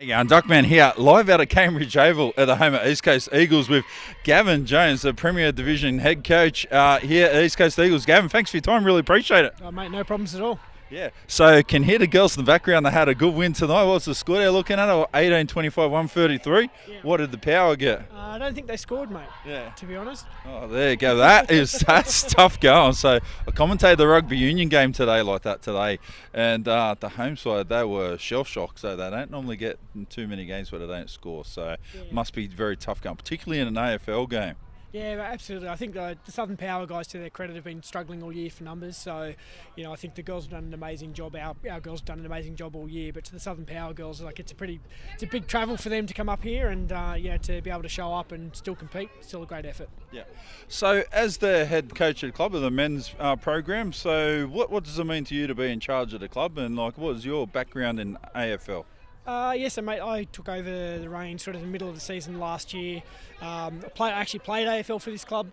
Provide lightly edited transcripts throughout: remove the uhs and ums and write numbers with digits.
Hey, Duckman here, live out of Cambridge Oval at the home of East Coast Eagles with Gavin Jones, the Premier Division head coach here at East Coast Eagles. Gavin, thanks for your time, really appreciate it. Oh, mate, no problems at all. Yeah, so can hear the girls in the background. They had a good win tonight. What's the score they're looking at? 18-25, 133. Yeah. What did the Power get? I don't think they scored, mate. Yeah. To be honest. Oh, there you go. That's tough going. So I commentated the rugby union game today like that today, and the home side, they were shell shocked. So they don't normally get too many games where they don't score. So must be very tough going, particularly in an AFL game. Yeah, absolutely. I think the Southern Power guys, to their credit, have been struggling all year for numbers. So, I think the girls have done an amazing job. Our girls have done an amazing job all year. But to the Southern Power girls, it's a big travel for them to come up here and to be able to show up and still compete. Still a great effort. Yeah. So, as the head coach of the club of the men's program, so what does it mean to you to be in charge of the club, and what was your background in AFL? Yes, so mate, I took over the reins sort of in the middle of the season last year. I actually played AFL for this club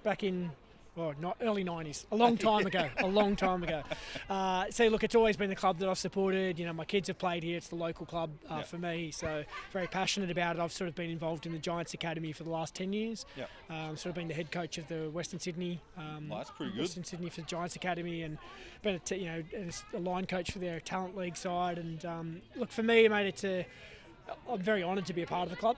back in not early 90s, a long time ago. So look, it's always been the club that I've supported. My kids have played here. It's the local club for me, so very passionate about it. I've sort of been involved in the Giants Academy for the last 10 years. Sort of been the head coach of the Western Sydney. That's pretty good. Western Sydney for the Giants Academy, and been a line coach for their talent league side. And look, for me, mate, I'm very honoured to be a part of the club.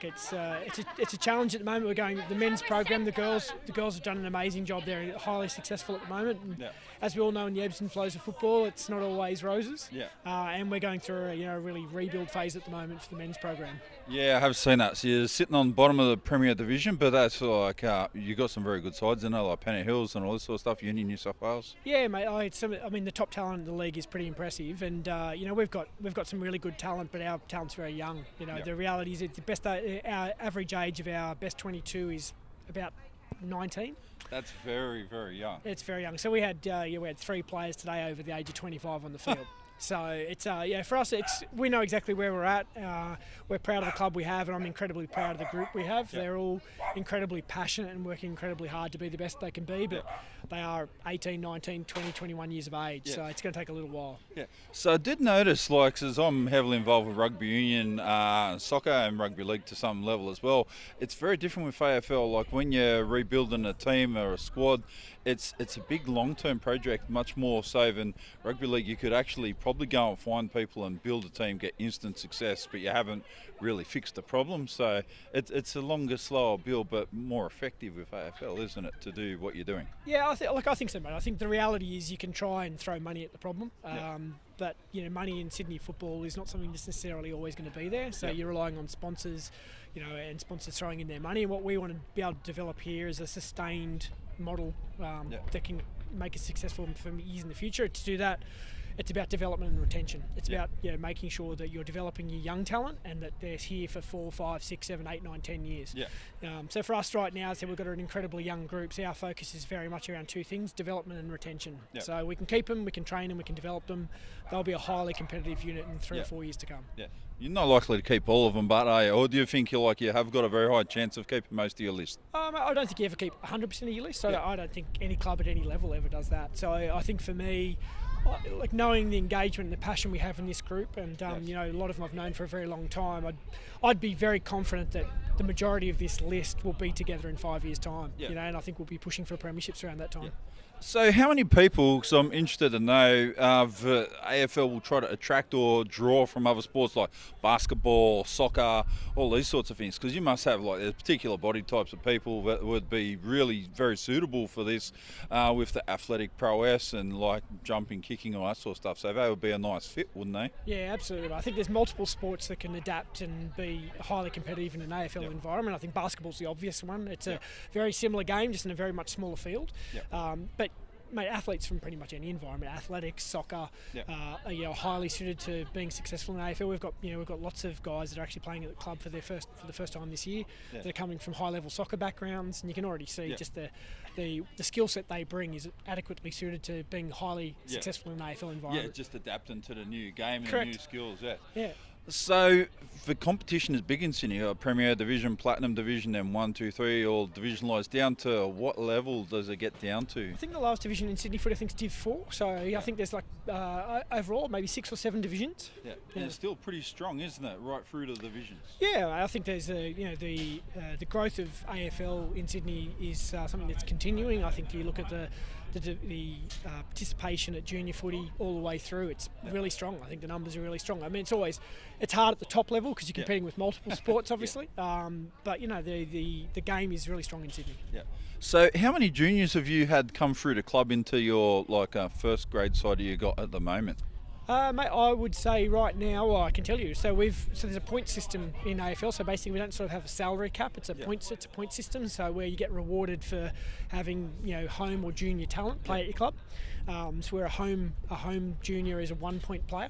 It's a challenge at the moment. We're going the men's program. The girls have done an amazing job. They're highly successful at the moment. And as we all know, in the ebbs and flows of football, it's not always roses. And we're going through a really rebuild phase at the moment for the men's program. Yeah, I have seen that. So you're sitting on the bottom of the Premier Division, but that's like you've got some very good sides in there, like Pennant Hills and all this sort of stuff. Union New South Wales. Yeah, mate. The top talent in the league is pretty impressive, and we've got some really good talent, but our talent's very young. The reality is, it's the best. Our average age of our best 22 is about 19. That's very, very young. It's very young. So we had 3 players today over the age of 25 on the field. So it's for us, we know exactly where we're at. We're proud of the club we have, and I'm incredibly proud of the group we have. They're all incredibly passionate and working incredibly hard to be the best they can be, but they are 18, 19, 20, 21 years of age, so it's going to take a little while. Yeah. So I did notice, as I'm heavily involved with rugby union, soccer and rugby league to some level as well, it's very different with AFL. Like when you're rebuilding a team or a squad, it's a big long-term project, much more so than rugby league. You could actually probably go and find people and build a team, get instant success, but you haven't really fixed the problem. So it's a longer, slower build, but more effective with AFL, isn't it, to do what you're doing? Yeah, I think so, mate. I think the reality is you can try and throw money at the problem. But money in Sydney football is not something that's necessarily always going to be there. So you're relying on sponsors, and sponsors throwing in their money. And what we want to be able to develop here is a sustained model that can make us successful for years in the future. To do that, it's about development and retention. It's about making sure that you're developing your young talent and that they're here for 4, 5, 6, 7, 8, 9, 10 years. So for us right now, we've got an incredibly young group. So our focus is very much around 2 things: development and retention. So we can keep them, we can train them, we can develop them. They'll be a highly competitive unit in 3 or 4 years to come. You're not likely to keep all of them, but are you? Or do you think you have got a very high chance of keeping most of your list? I don't think you ever keep 100% of your list. So I don't think any club at any level ever does that. So I think for me, knowing the engagement and the passion we have in this group, and a lot of them I've known for a very long time, I'd be very confident that the majority of this list will be together in 5 years' time. And I think we'll be pushing for premierships around that time. So how many people, because I'm interested to know, the AFL will try to attract or draw from other sports like basketball, soccer, all these sorts of things? Because you must have particular body types of people that would be really very suitable for this with the athletic prowess and jumping, kicking, all that sort of stuff. So they would be a nice fit, wouldn't they? Yeah, absolutely. I think there's multiple sports that can adapt and be highly competitive in an AFL environment. I think basketball's the obvious one. It's a very similar game, just in a very much smaller field. But mate, athletes from pretty much any environment, athletics, soccer, are highly suited to being successful in AFL. We've got lots of guys that are actually playing at the club for the first time this year. That are coming from high level soccer backgrounds, and you can already see just the skill set they bring is adequately suited to being highly successful in an AFL environment. Just adapting to the new game and Correct. new skills. So the competition is big in Sydney. Premier Division, Platinum Division, then 1, 2, 3, all divisionalised. Down to what level does it get down to? I think the lowest division in Sydney footy, I think, is Div 4. So I think there's like overall maybe 6 or 7 divisions. Yeah, and it's still pretty strong, isn't it? Right through to the divisions. Yeah, I think there's the growth of AFL in Sydney is something that's continuing. I think you look at the participation at junior footy all the way through, it's really strong. I think the numbers are really strong. I mean, it's hard at the top level because you're competing with multiple sports, obviously. But the game is really strong in Sydney. Yeah. So how many juniors have you had come through the club into your first grade side you got at the moment? Mate, I would say right now, I can tell you. So there's a point system in AFL. So basically, we don't sort of have a salary cap. It's a point system. So where you get rewarded for having home or junior talent play at your club. So where a home junior is a 1 point player.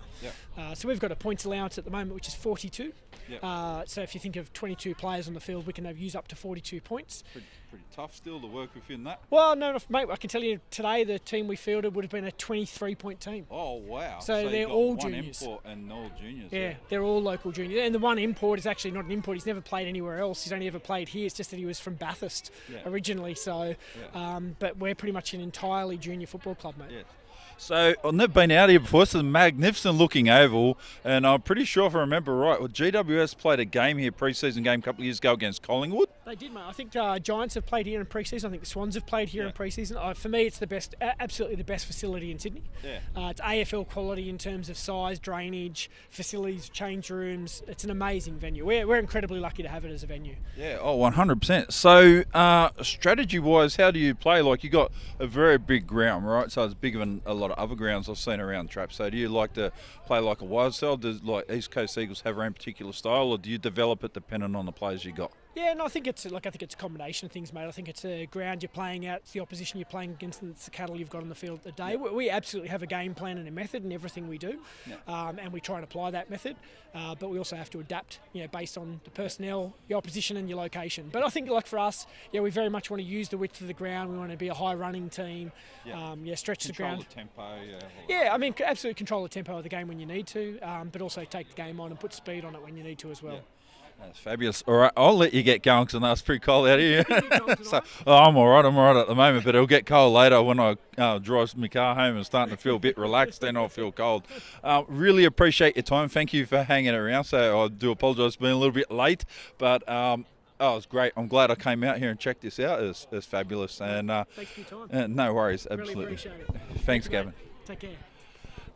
So we've got a points allowance at the moment, which is 42. So if you think of 22 players on the field, we can use up to 42 points. Pretty tough still to work within that. Well, no, mate, I can tell you today the team we fielded would have been a 23-point team. Oh, wow. So they're all juniors. Import and all juniors. Yeah, they're all local juniors. And the one import is actually not an import. He's never played anywhere else. He's only ever played here. It's just that he was from Bathurst originally. So, but we're pretty much an entirely junior football club, mate. Yeah. So I've never been out here before. It's a magnificent looking oval, and I'm pretty sure if I remember right, GWS played a game here, pre-season game, a couple of years ago against Collingwood. They did, mate. I think Giants have played here in pre-season. I think the Swans have played here in pre-season. For me, it's the best, absolutely the best facility in Sydney. It's AFL quality in terms of size, drainage, facilities, change rooms. It's an amazing venue. We're incredibly lucky to have it as a venue. Yeah, 100%. So strategy-wise, how do you play? Like, you got a very big ground, right? So it's bigger than a lot of other grounds I've seen around Trap. So do you like to play like a wild style? Does like East Coast Eagles have their own particular style, or do you develop it depending on the players you got? Yeah, no, I think it's a combination of things, mate. I think it's a ground you're playing at, it's the opposition you're playing against, and it's the cattle you've got on the field a day. We absolutely have a game plan and a method in everything we do, and we try and apply that method. But we also have to adapt, based on the personnel, your opposition, and your location. But I think, like for us, we very much want to use the width of the ground. We want to be a high running team. Stretch the ground. Control the tempo. I mean, absolutely control the tempo of the game when you need to, but also take the game on and put speed on it when you need to as well. That's fabulous. All right, I'll let you get going because I know it's pretty cold out here. So, I'm all right at the moment, but it'll get cold later when I drive my car home and starting to feel a bit relaxed, then I'll feel cold. Really appreciate your time. Thank you for hanging around. So I do apologise for being a little bit late, but it was great. I'm glad I came out here and checked this out. It's fabulous. And thanks for your time. No worries, absolutely. Really appreciate it. Thanks, Gavin. Take care.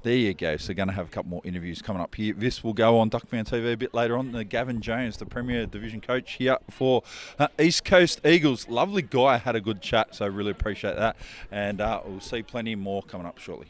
There you go. So going to have a couple more interviews coming up here. This will go on Duckman TV a bit later on. Gavin Jones, the Premier Division coach here for East Coast Eagles. Lovely guy. Had a good chat, so really appreciate that. And we'll see plenty more coming up shortly.